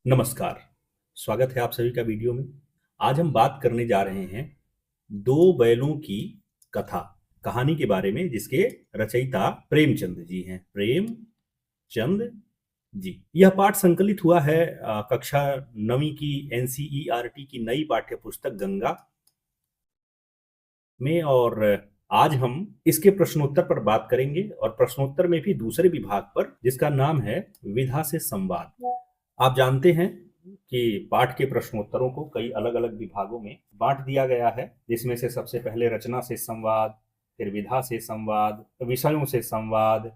नमस्कार। स्वागत है आप सभी का वीडियो में। आज हम बात करने जा रहे हैं दो बैलों की कथा, कहानी के बारे में, जिसके रचयिता प्रेमचंद जी हैं। प्रेमचंद जी। यह पाठ संकलित हुआ है कक्षा 9वीं की एनसीईआरटी की नई पाठ्य पुस्तक गंगा में, और आज हम इसके प्रश्नोत्तर पर बात करेंगे, और प्रश्नोत्तर में भी दूसरे विभाग पर, जिसका नाम है विधा से संवाद। आप जानते हैं कि पाठ के प्रश्नोत्तरों को कई अलग अलग विभागों में बांट दिया गया है, जिसमें से सबसे पहले रचना से संवाद, फिर विधा से संवाद, विषयों से संवाद,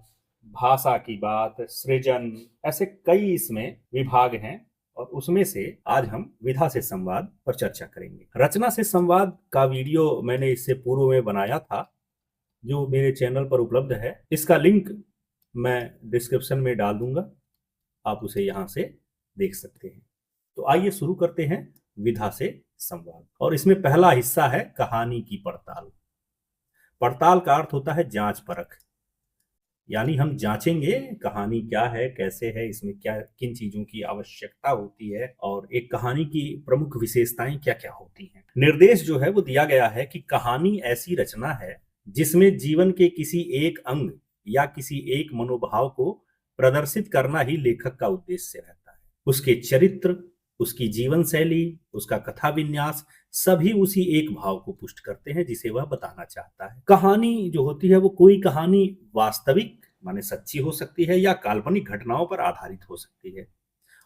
भाषा की बात, सृजन, ऐसे कई इसमें विभाग हैं। और उसमें से आज हम विधा से संवाद पर चर्चा करेंगे। रचना से संवाद का वीडियो मैंने इससे पूर्व में बनाया था, जो मेरे चैनल पर उपलब्ध है। इसका लिंक मैं डिस्क्रिप्शन में डाल दूंगा, आप उसे यहाँ से देख सकते हैं। तो आइए शुरू करते हैं विधा से संवाद। और इसमें पहला हिस्सा है कहानी की पड़ताल। पड़ताल का अर्थ होता है जांच परख, यानी हम जांचेंगे कहानी क्या है, कैसे है, इसमें क्या किन चीजों की आवश्यकता होती है, और एक कहानी की प्रमुख विशेषताएं क्या क्या होती हैं। निर्देश जो है वो दिया गया है कि कहानी ऐसी रचना है जिसमें जीवन के किसी एक अंग या किसी एक मनोभाव को प्रदर्शित करना ही लेखक का उद्देश्य रहता है। उसके चरित्र, उसकी जीवन शैली, उसका कथा विन्यास, सभी उसी एक भाव को पुष्ट करते हैं जिसे वह बताना चाहता है। कहानी जो होती है वो कोई कहानी वास्तविक माने सच्ची हो सकती है, या काल्पनिक घटनाओं पर आधारित हो सकती है।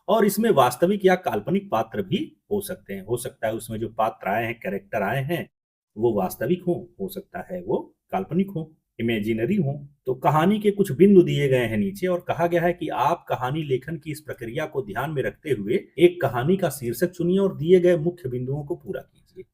और इसमें वास्तविक या काल्पनिक पात्र भी हो सकते हैं। हो सकता है उसमें जो पात्र आए हैं, कैरेक्टर आए हैं, वो वास्तविक हो सकता है वो काल्पनिक हो, इमेजिनरी हो। तो कहानी के कुछ बिंदु दिए गए हैं नीचे, और कहा गया है कि आप कहानी लेखन की इस प्रक्रिया को ध्यान में रखते हुए एक कहानी का शीर्षक चुनिए और दिए गए मुख्य बिंदुओं को पूरा कीजिए।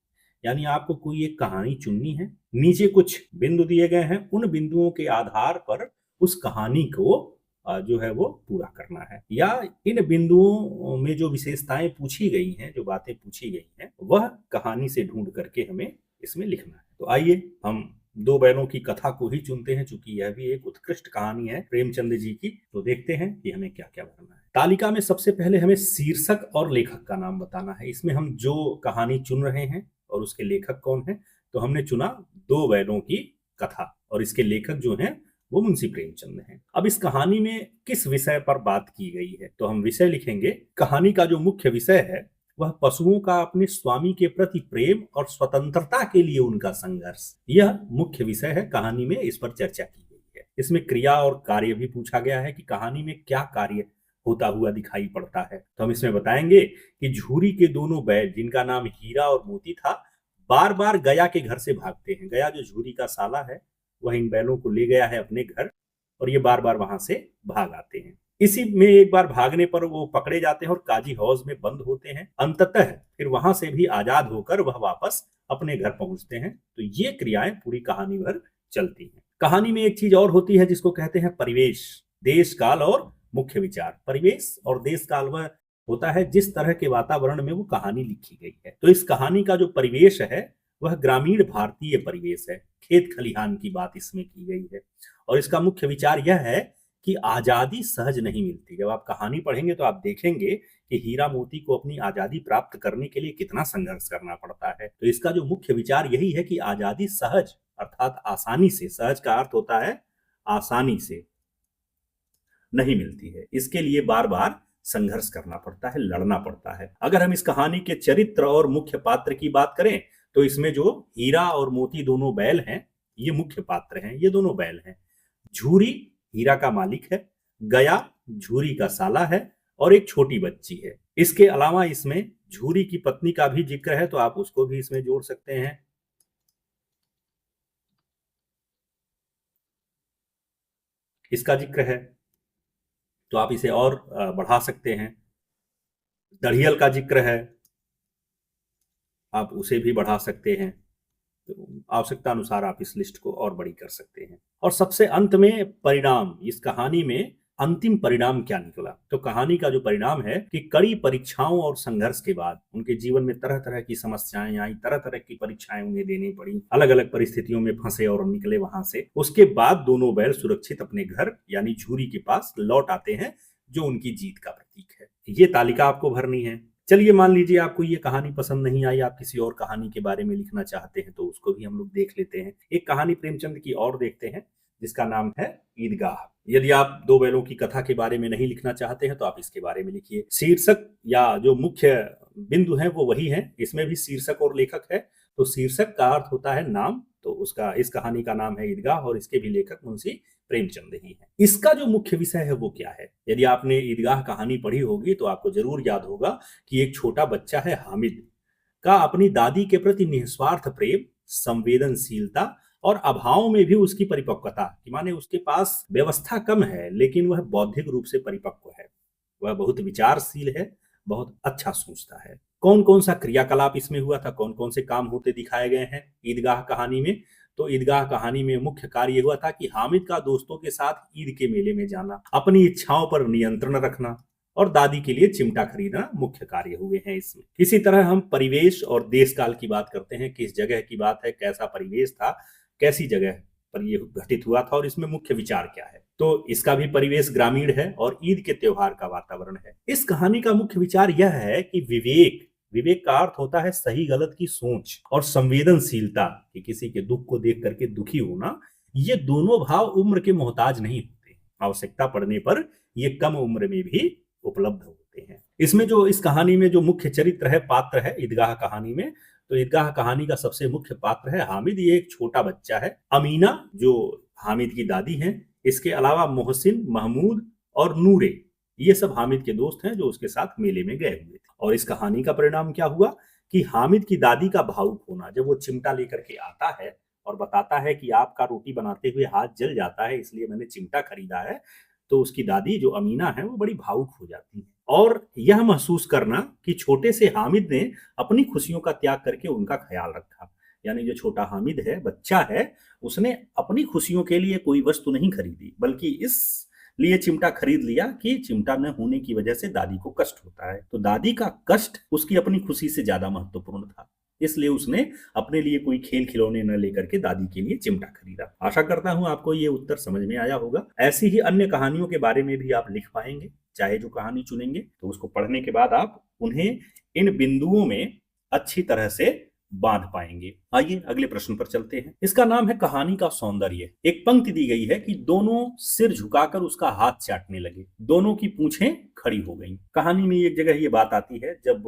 यानी आपको कोई एक कहानी चुननी है, नीचे कुछ बिंदु दिए गए हैं, उन बिंदुओं के आधार पर उस कहानी को जो है वो पूरा करना है, या इन बिंदुओं में जो विशेषताएं पूछी गई हैं, जो बातें पूछी गई हैं, वह कहानी से ढूंढ करके हमें इसमें लिखना है। तो आइए हम दो बैलों की कथा को ही चुनते हैं, चूंकि यह भी एक उत्कृष्ट कहानी है प्रेमचंद जी की। तो देखते हैं कि हमें क्या क्या भरना है। तालिका में सबसे पहले हमें शीर्षक और लेखक का नाम बताना है। इसमें हम जो कहानी चुन रहे हैं और उसके लेखक कौन है, तो हमने चुना दो बैलों की कथा, और इसके लेखक जो हैं वो मुंशी प्रेमचंद हैं। अब इस कहानी में किस विषय पर बात की गई है, तो हम विषय लिखेंगे। कहानी का जो मुख्य विषय है वह पशुओं का अपने स्वामी के प्रति प्रेम और स्वतंत्रता के लिए उनका संघर्ष, यह मुख्य विषय है कहानी में। इस पर चर्चा की गई है। इसमें क्रिया और कार्य भी पूछा गया है कि कहानी में क्या कार्य होता हुआ दिखाई पड़ता है। तो हम इसमें बताएंगे कि झूरी के दोनों बैल, जिनका नाम हीरा और मोती था, बार बार गया के घर से भागते हैं। गया जो झूरी का साला है, वह इन बैलों को ले गया है अपने घर, और ये बार बार वहां से भाग आते हैं। इसी में एक बार भागने पर वो पकड़े जाते हैं और काजी हौज में बंद होते हैं। अंततः फिर वहां से भी आजाद होकर वह वापस अपने घर पहुंचते हैं। तो ये क्रियाएं पूरी कहानी भर चलती हैं। कहानी में एक चीज और होती है जिसको कहते हैं परिवेश, देश काल और मुख्य विचार। परिवेश और देश काल वह होता है जिस तरह के वातावरण में वो कहानी लिखी गई है। तो इस कहानी का जो परिवेश है वह ग्रामीण भारतीय परिवेश है। खेत खलिहान की बात इसमें की गई है, और इसका मुख्य विचार यह है कि आजादी सहज नहीं मिलती। जब आप कहानी पढ़ेंगे तो आप देखेंगे कि हीरा मोती को अपनी आजादी प्राप्त करने के लिए कितना संघर्ष करना पड़ता है। तो इसका जो मुख्य विचार यही है कि आजादी सहज अर्थात आसानी से, सहज का अर्थ होता है आसानी से, नहीं मिलती है। इसके लिए बार बार संघर्ष करना पड़ता है, लड़ना पड़ता है। अगर हम इस कहानी के चरित्र और मुख्य पात्र की बात करें, तो इसमें जो हीरा और मोती दोनों बैल हैं, ये मुख्य पात्र हैं। ये दोनों बैल हैं। झूरी हीरा का मालिक है, गया झूरी का साला है, और एक छोटी बच्ची है। इसके अलावा इसमें झूरी की पत्नी का भी जिक्र है, तो आप उसको भी इसमें जोड़ सकते हैं। इसका जिक्र है तो आप इसे और बढ़ा सकते हैं। दढ़ियल का जिक्र है, आप उसे भी बढ़ा सकते हैं। तो आवश्यकता अनुसार आप इस लिस्ट को और बड़ी कर सकते हैं। और सबसे अंत में परिणाम, इस कहानी में अंतिम परिणाम क्या निकला। तो कहानी का जो परिणाम है कि कड़ी परीक्षाओं और संघर्ष के बाद उनके जीवन में तरह तरह की समस्याएं आई, तरह तरह की परीक्षाएं उन्हें देनी पड़ी, अलग अलग परिस्थितियों में फंसे और निकले वहां से। उसके बाद दोनों बैल सुरक्षित अपने घर यानी झूरी के पास लौट आते हैं, जो उनकी जीत का प्रतीक है। ये तालिका आपको भरनी है। चलिए मान लीजिए आपको ये कहानी पसंद नहीं आई, आप किसी और कहानी के बारे में लिखना चाहते हैं, तो उसको भी हम लोग देख लेते हैं। एक कहानी प्रेमचंद की और देखते हैं जिसका नाम है ईदगाह। यदि आप दो बैलों की कथा के बारे में नहीं लिखना चाहते हैं तो आप इसके बारे में लिखिए। शीर्षक या जो मुख्य बिंदु है वो वही है, इसमें भी शीर्षक और लेखक है। तो शीर्षक का अर्थ होता है नाम, तो उसका इस कहानी का नाम है ईदगाह और इसके भी लेखक मुंशी प्रेमचंद ही है। इसका जो मुख्य विषय है वो क्या है? यदि आपने ईदगाह कहानी पढ़ी होगी तो आपको जरूर याद होगा कि एक छोटा बच्चा है हामिद का अपनी दादी के प्रति निस्वार्थ प्रेम, संवेदनशीलता और अभाव में भी उसकी परिपक्वता, कि माने उसके पास व्यवस्था कम है लेकिन वह बौद्धिक रूप से परिपक्व है। वह बहुत विचारशील है, बहुत अच्छा सोचता है। कौन कौन सा क्रियाकलाप इसमें हुआ था, कौन कौन से काम होते दिखाए गए हैं ईदगाह कहानी में? तो ईदगाह कहानी में मुख्य कार्य हुआ था कि हामिद का दोस्तों के साथ ईद के मेले में जाना, अपनी इच्छाओं पर नियंत्रण रखना और दादी के लिए चिमटा खरीदना मुख्य कार्य हुए हैं इसमें। इसी तरह हम परिवेश और देश काल की बात करते हैं, किस जगह की बात है, कैसा परिवेश था, कैसी जगह पर ये घटित हुआ था और इसमें मुख्य विचार क्या है। तो इसका भी परिवेश ग्रामीण है और ईद के त्योहार का वातावरण है। इस कहानी का मुख्य विचार यह है कि विवेक, विवेक का अर्थ होता है सही गलत की सोच, और संवेदनशीलता कि किसी के दुख को देख करके दुखी होना, ये दोनों भाव उम्र के मोहताज नहीं होते। आवश्यकता पड़ने पर ये कम उम्र में भी उपलब्ध होते हैं। इसमें जो इस कहानी में जो मुख्य चरित्र है, पात्र है ईदगाह कहानी में, तो ईदगाह कहानी का सबसे मुख्य पात्र है हामिद। ये एक छोटा बच्चा है। अमीना जो हामिद की दादी हैं, इसके अलावा मोहसिन, महमूद और नूरे, ये सब हामिद के दोस्त हैं जो उसके साथ मेले में गए हुए थे। और इस कहानी का परिणाम क्या हुआ कि हामिद की दादी का भावुक होना, जब वो चिमटा लेकर के आता है और बताता है कि आपका रोटी बनाते हुए हाथ जल जाता है इसलिए मैंने चिमटा खरीदा है, तो उसकी दादी जो अमीना है वो बड़ी भावुक हो जाती है। और यह महसूस करना कि छोटे से हामिद ने अपनी खुशियों का त्याग करके उनका ख्याल रखा, यानी जो छोटा हामिद है, बच्चा है, उसने अपनी खुशियों के लिए कोई वस्तु नहीं खरीदी, बल्कि इस लिए चिमटा खरीद लिया कि चिमटा न होने की वजह से दादी को कष्ट होता है। तो दादी का कष्ट उसकी अपनी खुशी से ज्यादा महत्वपूर्ण था, इसलिए उसने अपने लिए कोई खेल खिलौने न लेकर के दादी के लिए चिमटा खरीदा। आशा करता हूं आपको ये उत्तर समझ में आया होगा। ऐसी ही अन्य कहानियों के बारे में भी आप लिख पाएंगे, चाहे जो कहानी चुनेंगे तो उसको पढ़ने के बाद आप उन्हें इन बिंदुओं में अच्छी तरह से बांध पाएंगे। आइए अगले प्रश्न पर चलते हैं। इसका नाम है कहानी का सौंदर्य। एक पंक्ति दी गई है कि दोनों सिर झुकाकर उसका हाथ चाटने लगे, दोनों की पूंछें खड़ी हो गईं। कहानी में एक जगह ये बात आती है जब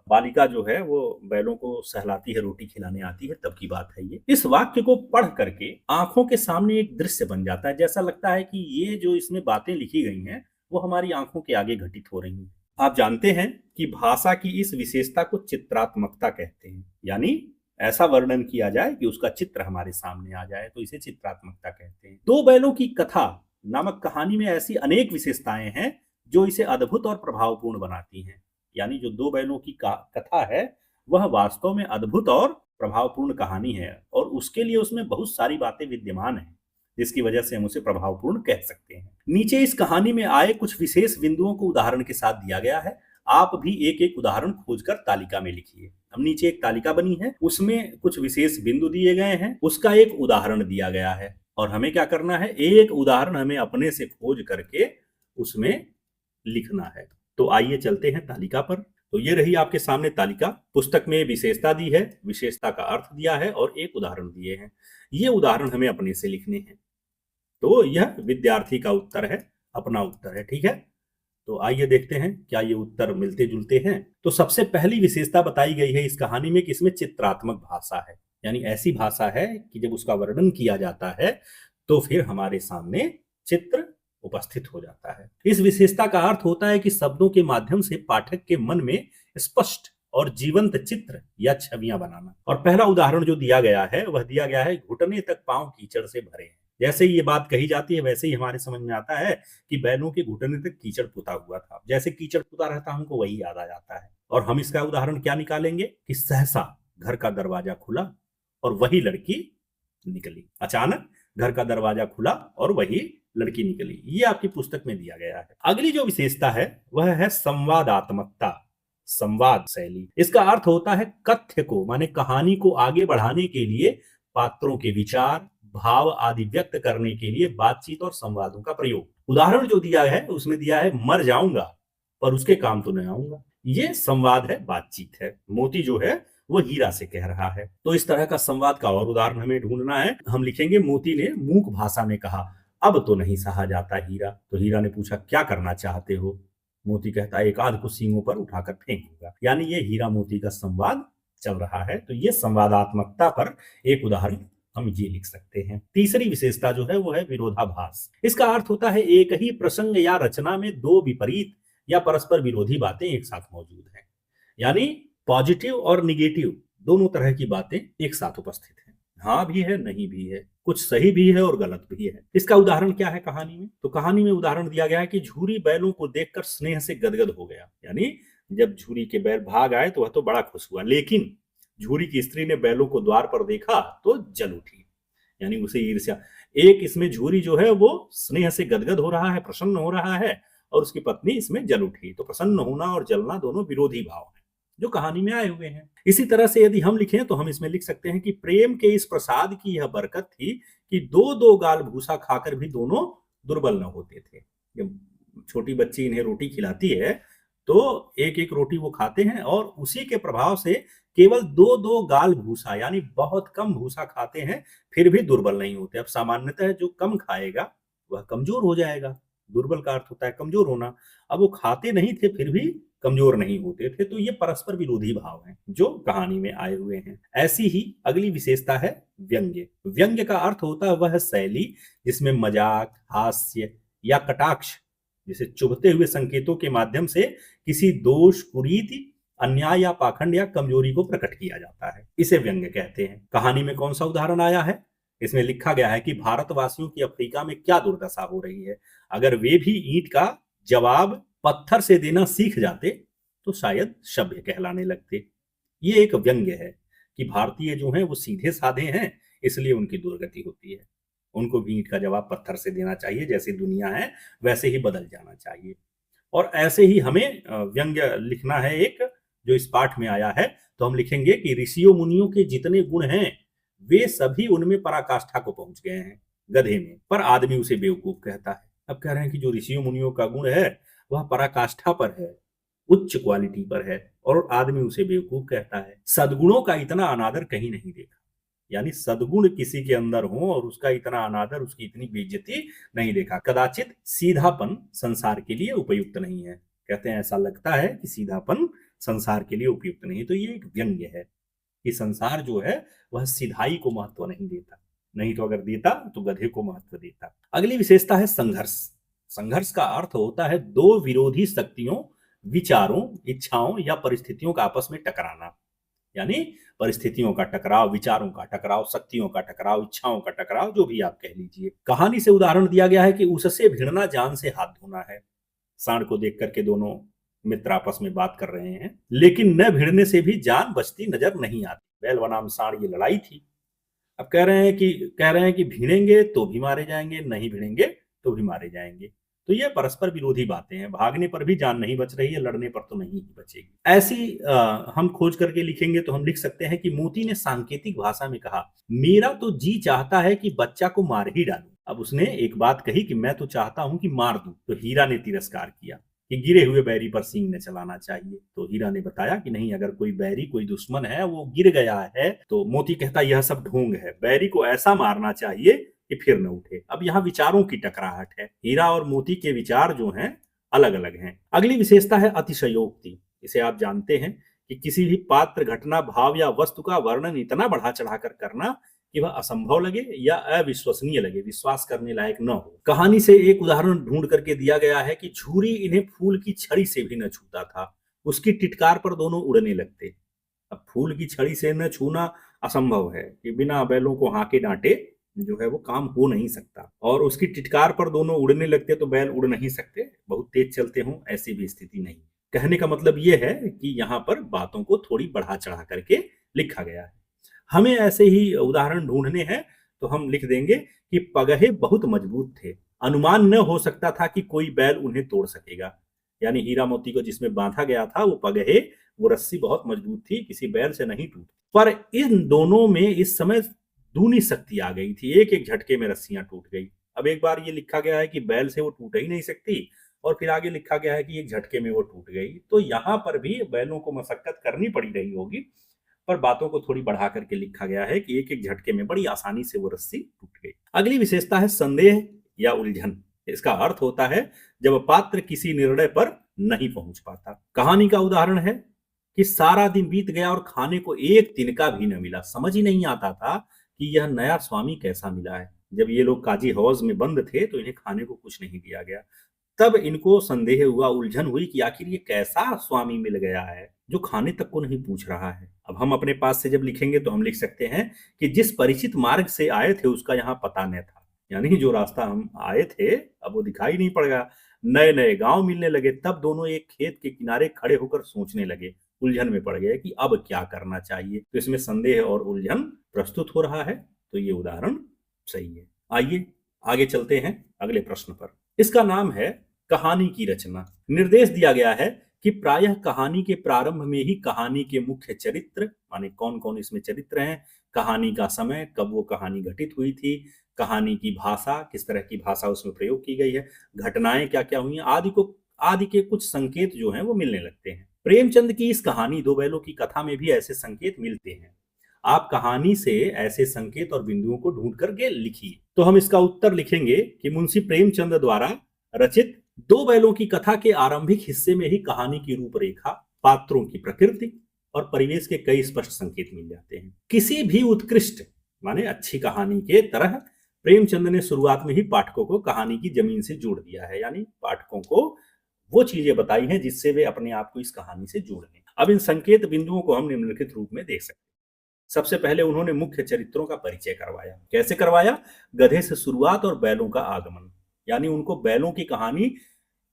बालिका जो है वो बैलों को सहलाती है, रोटी खिलाने आती है, तब की बात है ये। इस वाक्य को पढ़ करके आंखों के सामने एक दृश्य बन जाता है, जैसा लगता है कि ये जो इसमें बातें लिखी गई हैं वो हमारी आंखों के आगे घटित हो रही हैं। आप जानते हैं कि भाषा की इस विशेषता को चित्रात्मकता कहते हैं, यानी ऐसा वर्णन किया जाए कि उसका चित्र हमारे सामने आ जाए, तो इसे चित्रात्मकता कहते हैं। दो बैलों की कथा नामक कहानी में ऐसी अनेक विशेषताएं हैं जो इसे अद्भुत और प्रभावपूर्ण बनाती हैं। यानी जो दो बैलों की कथा है वह वास्तव में अद्भुत और प्रभावपूर्ण कहानी है, और उसके लिए उसमें बहुत सारी बातें विद्यमान हैं जिसकी वजह से हम उसे प्रभावपूर्ण कह सकते हैं। नीचे इस कहानी में आए कुछ विशेष बिंदुओं को उदाहरण के साथ दिया गया है। आप भी एक एक उदाहरण खोजकर तालिका में लिखिए। अब नीचे एक तालिका बनी है, उसमें कुछ विशेष बिंदु दिए गए हैं, उसका एक उदाहरण दिया गया है, और हमें क्या करना है, एक उदाहरण हमें अपने से खोज करके उसमें लिखना है। तो आइए चलते हैं तालिका पर। तो ये रही आपके सामने तालिका। पुस्तक में विशेषता दी है, विशेषता का अर्थ दिया है और एक उदाहरण दिए हैं। ये उदाहरण हमें अपने से लिखने हैं। तो यह विद्यार्थी का उत्तर है, अपना उत्तर है, ठीक है। तो आइए देखते हैं क्या ये उत्तर मिलते जुलते हैं। तो सबसे पहली विशेषता बताई गई है इस कहानी में कि इसमें चित्रात्मक भाषा है, यानी ऐसी भाषा है कि जब उसका वर्णन किया जाता है तो फिर हमारे सामने चित्र उपस्थित हो जाता है। इस विशेषता का अर्थ होता है कि शब्दों के माध्यम से पाठक के मन में स्पष्ट और जीवंत चित्र या छवियां बनाना। और पहला उदाहरण जो दिया गया है वह दिया गया है घुटने तक पांव कीचड़ से भरे हैं। जैसे ही ये बात कही जाती है वैसे ही हमारे समझ में आता है कि बैलों के घुटने तक कीचड़ पुता हुआ था। जैसे कीचड़ पुता रहता हमको वही याद आ जाता है। और हम इसका उदाहरण क्या निकालेंगे कि सहसा घर का दरवाजा खुला और वही लड़की निकली। अचानक घर का दरवाजा खुला और वही लड़की निकली। ये आपकी पुस्तक में दिया गया है। अगली जो विशेषता है वह है संवादात्मकता, संवाद शैली। इसका अर्थ होता है कथ्य को, माने कहानी को आगे बढ़ाने के लिए पात्रों के विचार, भाव आदि व्यक्त करने के लिए बातचीत और संवादों का प्रयोग। उदाहरण जो दिया है उसमें दिया है मर जाऊंगा पर उसके काम तो नहीं आऊंगा। ये संवाद है, बातचीत है। मोती जो है वो हीरा से कह रहा है। तो इस तरह का संवाद का और उदाहरण हमें ढूंढना है। हम लिखेंगे, मोती ने मूक भाषा में कहा, अब तो नहीं सहा जाता हीरा। तो हीरा ने पूछा, क्या करना चाहते हो? मोती कहता है, एक आध को सींगों पर उठाकर फेंकूंगा। यानी ये हीरा मोती का संवाद चल रहा है। तो ये संवादात्मकता पर एक उदाहरण हम ये लिख सकते हैं। तीसरी विशेषता जो है वो है विरोधाभास। इसका अर्थ होता है एक ही प्रसंग या रचना में दो विपरीत या परस्पर विरोधी बातें एक साथ मौजूद हैं। यानी पॉजिटिव और निगेटिव दोनों तरह की बातें एक साथ उपस्थित हैं। हाँ भी है, नहीं भी है, कुछ सही भी है और गलत भी है। इसका उदाहरण क्या है कहानी में? तो कहानी में उदाहरण दिया गया है कि झूरी बैलों को देखकर स्नेह से गदगद हो गया। यानी जब झूरी के बैल भाग आए तो वह तो बड़ा खुश हुआ, लेकिन झूरी की स्त्री ने बैलों को द्वार पर देखा तो जल उठी। यानी उसे ईर्ष्या। एक इसमें झूरी जो है वो स्नेह से गदगद हो रहा है, प्रसन्न हो रहा है, और उसकी पत्नी इसमें जल उठी। तो प्रसन्न होना और जलना दोनों विरोधी भाव हैं जो कहानी में आए हुए हैं। इसी तरह से यदि हम लिखें तो हम इसमें लिख सकते हैं कि प्रेम के इस प्रसाद की यह बरकत थी कि दो दो गाल भूसा खाकर भी दोनों दुर्बल न होते थे। जब छोटी बच्ची इन्हें रोटी खिलाती है तो एक एक रोटी वो खाते हैं और उसी के प्रभाव से केवल दो दो गाल भूसा, यानी बहुत कम भूसा खाते हैं, फिर भी दुर्बल नहीं होते। अब सामान्यतः जो कम खाएगा वह कमजोर हो जाएगा। दुर्बल का अर्थ होता है कमजोर होना। अब वो खाते नहीं थे फिर भी कमजोर नहीं होते थे। तो ये परस्पर विरोधी भाव हैं जो कहानी में आए हुए हैं। ऐसी ही अगली विशेषता है व्यंग्य। व्यंग्य का अर्थ होता है वह शैली जिसमें मजाक, हास्य या कटाक्ष, जिसे चुभते हुए संकेतों के माध्यम से किसी दोष, कुरीति, अन्याय या पाखंड या कमजोरी को प्रकट किया जाता है। इसे व्यंग्य कहते हैं। कहानी में कौन सा उदाहरण आया है? इसमें लिखा गया है कि भारतवासियों की अफ्रीका में क्या दुर्दशा हो रही है। अगर वे भी ईंट का जवाब पत्थर से देना सीख जाते तो शायद सभ्य कहलाने लगते। ये एक व्यंग्य है कि भारतीय जो हैं वो सीधे साधे हैं, इसलिए उनकी दुर्गति होती है। उनको भी ईंट का जवाब पत्थर से देना चाहिए। जैसी दुनिया है वैसे ही बदल जाना चाहिए। और ऐसे ही हमें व्यंग्य लिखना है एक जो इस पाठ में आया है। तो हम लिखेंगे कि ऋषियों मुनियों के जितने गुण हैं वे सभी उनमें पराकाष्ठा को पहुंच गए हैं गधे में, पर आदमी उसे बेवकूफ कहता है। अब कह रहे हैं कि जो ऋषियों मुनियों का गुण है वह पराकाष्ठा पर है, उच्च क्वालिटी पर है, और आदमी उसे बेवकूफ कहता है। सद्गुणों का इतना अनादर कहीं नहीं देखा। यानी सद्गुण किसी के अंदर हो और उसका इतना अनादर, उसकी इतनी बेइज्जती नहीं देखा। कदाचित सीधापन संसार के लिए उपयुक्त नहीं है। कहते हैं ऐसा लगता है कि सीधापन संसार के लिए उपयुक्त नहीं। तो ये एक व्यंग्य है कि संसार जो है वह सिधाई को महत्व नहीं देता, नहीं तो अगर देता तो गधे को महत्व देता। अगली विशेषता है संघर्ष। संघर्ष का अर्थ होता है दो विरोधी शक्तियों, विचारों, इच्छाओं या परिस्थितियों का आपस में टकराना। यानी परिस्थितियों का टकराव, विचारों का टकराव, शक्तियों का टकराव, इच्छाओं का टकराव, जो भी आप कह लीजिए। कहानी से उदाहरण दिया गया है कि उससे भिड़ना जान से हाथ धोना है। सांड को देख करके दोनों मित्र आपस में बात कर रहे हैं, लेकिन न भिड़ने से भी जान बचती नजर नहीं आती। बैल बनाम सांड, ये लड़ाई थी। अब कह रहे हैं कि भिड़ेंगे तो भी मारे जाएंगे, नहीं भिड़ेंगे तो भी मारे जाएंगे। तो ये परस्पर विरोधी बातें हैं। भागने पर भी जान नहीं बच रही है, लड़ने पर तो नहीं ही बचेगी। ऐसी हम खोज करके लिखेंगे तो हम लिख सकते हैं कि मोती ने सांकेतिक भाषा में कहा, मेरा तो जी चाहता है कि बच्चा को मार ही डालूं। अब उसने एक बात कही कि मैं तो चाहता हूं कि मार दूं। तो हीरा ने तिरस्कार किया कि गिरे हुए बैरी पर सींग न चलाना चाहिए। तो हीरा ने बताया कि नहीं, अगर कोई बैरी, कोई दुश्मन है, वो गिर गया है तो मोती कहता यह सब ढोंग है, बैरी को ऐसा मारना चाहिए कि फिर न उठे। अब यहाँ विचारों की टकराहट है। हीरा और मोती के विचार जो हैं अलग अलग हैं। अगली विशेषता है अतिशयोक्ति। इसे आप जानते हैं कि किसी भी पात्र, घटना, भाव या वस्तु का वर्णन इतना बढ़ा चढ़ाकर करना कि वह असंभव लगे या अविश्वसनीय लगे, विश्वास करने लायक न हो। कहानी से एक उदाहरण ढूंढ करके दिया गया है कि झूरी इन्हें फूल की छड़ी से भी न छूता था, उसकी टिटकार पर दोनों उड़ने लगते। अब फूल की छड़ी से न छूना असंभव है कि बिना बैलों को हाके डांटे जो है वो काम हो नहीं सकता, और उसकी टिटकार पर दोनों उड़ने लगते तो बैल उड़ नहीं सकते, बहुत तेज चलते हों, ऐसी भी स्थिति नहीं। कहने का मतलब यह है कि यहाँ पर बातों को थोड़ी बढ़ा चढ़ा करके लिखा गया है। हमें ऐसे ही उदाहरण ढूंढने हैं तो हम लिख देंगे कि पगहे बहुत मजबूत थे, अनुमान न हो सकता था कि कोई बैल उन्हें तोड़ सकेगा। यानी हीरा मोती को जिसमें बांधा गया था वो पगहे, वो रस्सी बहुत मजबूत थी, किसी बैल से नहीं टूटी। पर इन दोनों में इस समय दूनी शक्ति आ गई थी, एक एक झटके में रस्सियां टूट गई। अब एक बार ये लिखा गया है कि बैल से वो टूट ही नहीं सकती, और फिर आगे लिखा गया है कि एक झटके में वो टूट गई। तो यहाँ पर भी बैलों को मशक्कत करनी पड़ी रही होगी, पर बातों को थोड़ी बढ़ा करके लिखा गया है कि एक एक झटके में बड़ी आसानी से वो रस्सी टूट गई। अगली विशेषता है संदेह या उलझन। इसका अर्थ होता है जब पात्र किसी निर्णय पर नहीं पहुंच पाता। कहानी का उदाहरण है कि सारा दिन बीत गया और खाने को एक तिनका भी न मिला। समझ ही नहीं आता था कि यह नया स्वामी कैसा मिला है। जब ये लोग काजी हौज में बंद थे तो इन्हें खाने को कुछ नहीं दिया गया। तब इनको संदेह हुआ, उलझन हुई कि आखिर ये कैसा स्वामी मिल गया है जो खाने तक को नहीं पूछ रहा है। अब हम अपने पास से जब लिखेंगे तो हम लिख सकते हैं कि जिस परिचित मार्ग से आए थे उसका यहाँ पता न था। यानी जो रास्ता हम आए थे अब वो दिखाई नहीं पड़ेगा। नए नए गांव मिलने लगे। तब दोनों एक खेत के किनारे खड़े होकर सोचने लगे, उलझन में पड़ गए कि अब क्या करना चाहिए। तो इसमें संदेह और उलझन प्रस्तुत हो रहा है। तो ये उदाहरण सही है। आइए आगे चलते हैं अगले प्रश्न पर। इसका नाम है कहानी की रचना। निर्देश दिया गया है कि प्रायः कहानी के प्रारंभ में ही कहानी के मुख्य चरित्र, माने कौन कौन इसमें चरित्र हैं, कहानी का समय, कब वो कहानी घटित हुई थी, कहानी की भाषा, किस तरह की भाषा उसमें प्रयोग की गई है, घटनाएं क्या क्या हुई, आदि के कुछ संकेत जो हैं वो मिलने लगते हैं। प्रेमचंद की इस कहानी दो बैलों की कथा में भी ऐसे संकेत मिलते हैं। आप कहानी से ऐसे संकेत और बिंदुओं को ढूंढ करके लिखिए। तो हम इसका उत्तर लिखेंगे कि मुंशी प्रेमचंद द्वारा रचित दो बैलों की कथा के आरंभिक हिस्से में ही कहानी की रूपरेखा, पात्रों की प्रकृति और परिवेश के कई स्पष्ट संकेत मिल जाते हैं। किसी भी उत्कृष्ट माने अच्छी कहानी के तरह प्रेमचंद ने शुरुआत में ही पाठकों को कहानी की जमीन से जोड़ दिया है। यानी पाठकों को वो चीजें बताई हैं जिससे वे अपने आप को इस कहानी से जोड़ लें। अब इन संकेत बिंदुओं को हम निम्नलिखित रूप में देख सकते हैं। सबसे पहले उन्होंने मुख्य चरित्रों का परिचय करवाया। कैसे करवाया? गधे से शुरुआत और बैलों का आगमन। यानी उनको बैलों की कहानी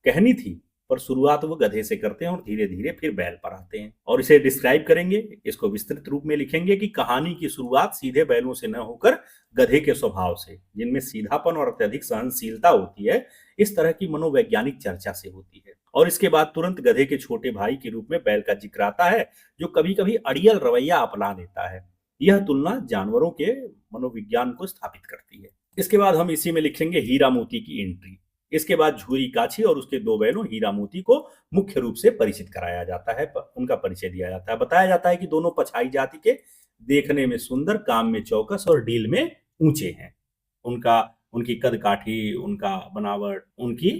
कहनी थी, पर शुरुआत वो गधे से करते हैं और धीरे धीरे फिर बैल पर आते हैं और इसे डिस्क्राइब करेंगे। इसको विस्तृत रूप में लिखेंगे कि कहानी की शुरुआत सीधे बैलों से न होकर गधे के स्वभाव से, जिनमें सीधापन और अत्यधिक सहनशीलता होती है, इस तरह की मनोवैज्ञानिक चर्चा से होती है। और इसके बाद तुरंत गधे के छोटे भाई के रूप में बैल का जिक्र आता है, जो कभी कभी अड़ियल रवैया अपना लेता है। यह तुलना जानवरों के मनोविज्ञान को स्थापित करती है। इसके बाद हम इसी में लिखेंगे हीरा मोती की एंट्री। इसके बाद झूरी काछी और उसके दो बैलों हीरा मोती को मुख्य रूप से परिचित कराया जाता है, उनका परिचय दिया जाता है। बताया जाता है कि दोनों पछाई जाति के, देखने में सुंदर, काम में चौकस और डील में ऊंचे हैं। उनका उनकी कद काठी, उनका बनावट, उनकी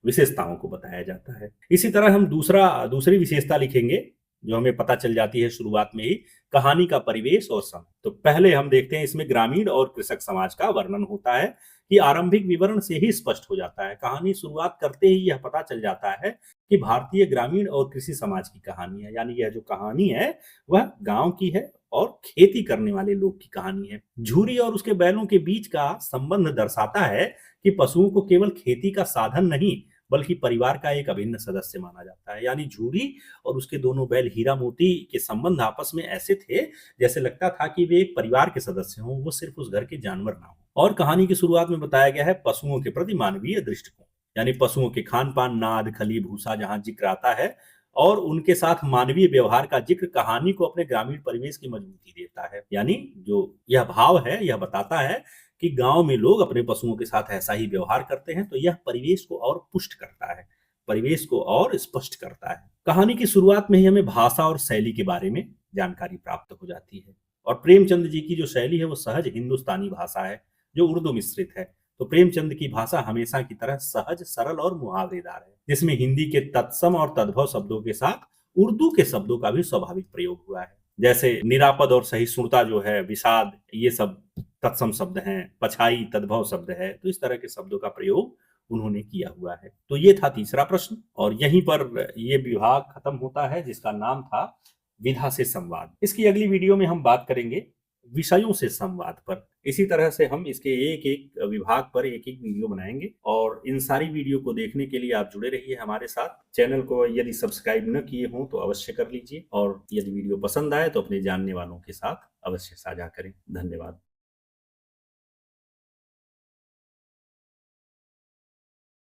विशेषताओं को बताया जाता है। इसी तरह हम दूसरी विशेषता लिखेंगे जो हमें पता चल जाती है शुरुआत में ही, कहानी का परिवेश और समय। तो पहले हम देखते हैं इसमें ग्रामीण और कृषक समाज का वर्णन होता है कि आरंभिक विवरण से ही स्पष्ट हो जाता है। कहानी शुरुआत करते ही यह पता चल जाता है कि भारतीय ग्रामीण और कृषि समाज की कहानी है। यानी यह जो कहानी है वह गांव की है और खेती करने वाले लोग की कहानी है। झूरी और उसके बैलों के बीच का संबंध दर्शाता है कि पशुओं को केवल खेती का साधन नहीं बल्कि परिवार का एक अभिन्न सदस्य माना जाता है। यानी झूरी और उसके दोनों बैल हीरा मोती के संबंध आपस में ऐसे थे जैसे लगता था कि वे एक परिवार के सदस्य हों, वो सिर्फ उस घर के जानवर ना हो। और कहानी की शुरुआत में बताया गया है पशुओं के प्रति मानवीय दृष्टिकोण। यानी पशुओं के खान पान, नाद, खली, भूसा जहां जिक्र आता है और उनके साथ मानवीय व्यवहार का जिक्र कहानी को अपने ग्रामीण परिवेश की मजबूती देता है। यानी जो यह भाव है यह बताता है कि गांव में लोग अपने पशुओं के साथ ऐसा ही व्यवहार करते हैं। तो यह परिवेश को और पुष्ट करता है, परिवेश को और स्पष्ट करता है। कहानी की शुरुआत में ही हमें भाषा और शैली के बारे में जानकारी प्राप्त हो जाती है। और प्रेमचंद जी की जो शैली है वो सहज हिंदुस्तानी भाषा है जो उर्दू मिश्रित है। तो प्रेमचंद की भाषा हमेशा की तरह सहज, सरल और मुहावरेदार है, जिसमें हिंदी के तत्सम और तद्भव शब्दों के साथ उर्दू के शब्दों का भी स्वाभाविक प्रयोग हुआ है। जैसे निरापद और सहिष्णुता जो है, विषाद, ये सब तत्सम शब्द हैं, पछाई तद्भव शब्द है। तो इस तरह के शब्दों का प्रयोग उन्होंने किया हुआ है। तो ये था तीसरा प्रश्न और यहीं पर ये विभाग खत्म होता है जिसका नाम था विधा से संवाद। इसकी अगली वीडियो में हम बात करेंगे विषयों से संवाद पर। इसी तरह से हम इसके एक एक विभाग पर एक एक वीडियो बनाएंगे और इन सारी वीडियो को देखने के लिए आप जुड़े रहिए हमारे साथ। चैनल को यदि सब्सक्राइब न किए हों तो अवश्य कर लीजिए और यदि वीडियो पसंद आए तो अपने जानने वालों के साथ अवश्य साझा करें। धन्यवाद।